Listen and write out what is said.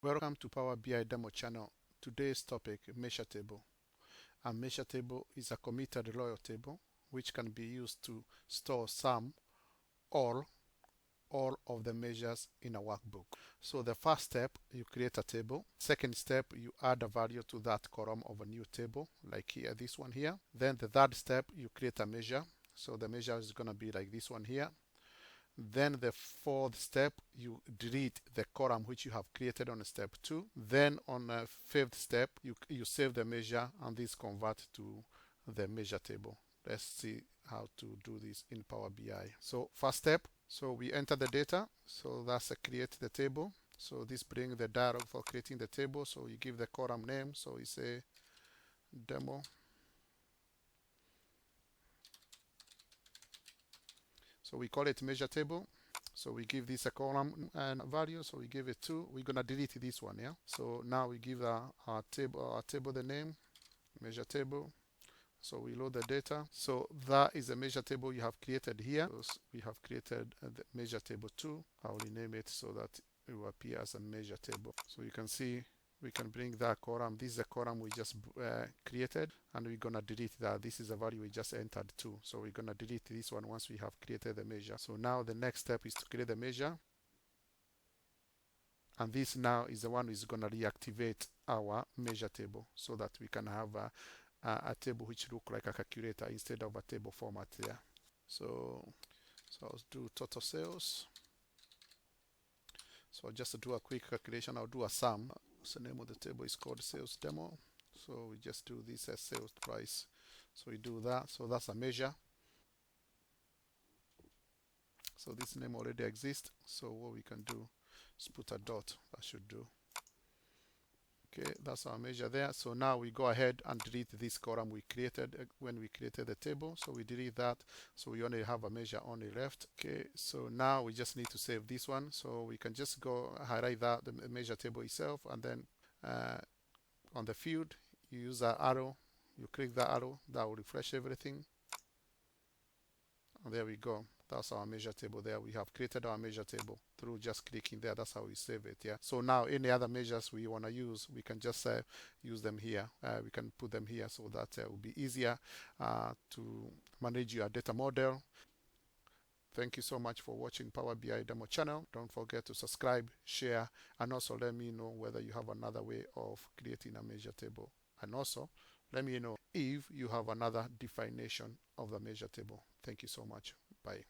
Welcome to Power BI demo channel. Today's topic, measure table. A measure table is a committed row table which can be used to store some or all of the measures in a workbook. So the first step, you create a table. Second step, you add a value to that column of a new table, like here, this one here. Then the third step, you create a measure. So the measure is going to be like this one here. Then the fourth step, you delete the column which you have created on step 2. Then on the fifth step, you save the measure and this convert to the measure table. Let's see how to do this in Power BI. So first step, so we enter the data. So that's a create the table. So this brings the dialog for creating the table. So you give the column name. So we say demo. So we call it measure table. So we give this a column and value. So we give it 2. We're gonna delete this one, yeah. So now we give our table the name, measure table. So we load the data. So that is a measure table you have created here. So we have created the measure table 2. I will rename it so that it will appear as a measure table. So you can see we can bring that column. This is a column we just created, and we're gonna delete that. This is a value we just entered too. So we're gonna delete this one once we have created the measure. So now the next step is to create the measure, and this now is the one who is gonna reactivate our measure table so that we can have a table which look like a calculator instead of a table format there. So I'll do total sales. So I'll just do a quick calculation. I'll do a sum. So the name of the table is called sales demo. So we just do this as sales price. So we do that. So that's a measure. So this name already exists. So what we can do is put a dot. That should do. Okay, that's our measure there. So now we go ahead and delete this column we created when we created the table. So we delete that. So we only have a measure only left. Okay, so now we just need to save this one. So we can just go highlight that, the measure table itself, and then on the field, you use that arrow. You click that arrow. That will refresh everything. And there we go. That's our measure table there. We have created our measure table through just clicking there. That's how we save it. Yeah. So now any other measures we want to use, we can just use them here. We can put them here so that it will be easier to manage your data model. Thank you so much for watching Power BI demo channel. Don't forget to subscribe, share, and also let me know whether you have another way of creating a measure table. And also let me know if you have another definition of the measure table. Thank you so much. Bye.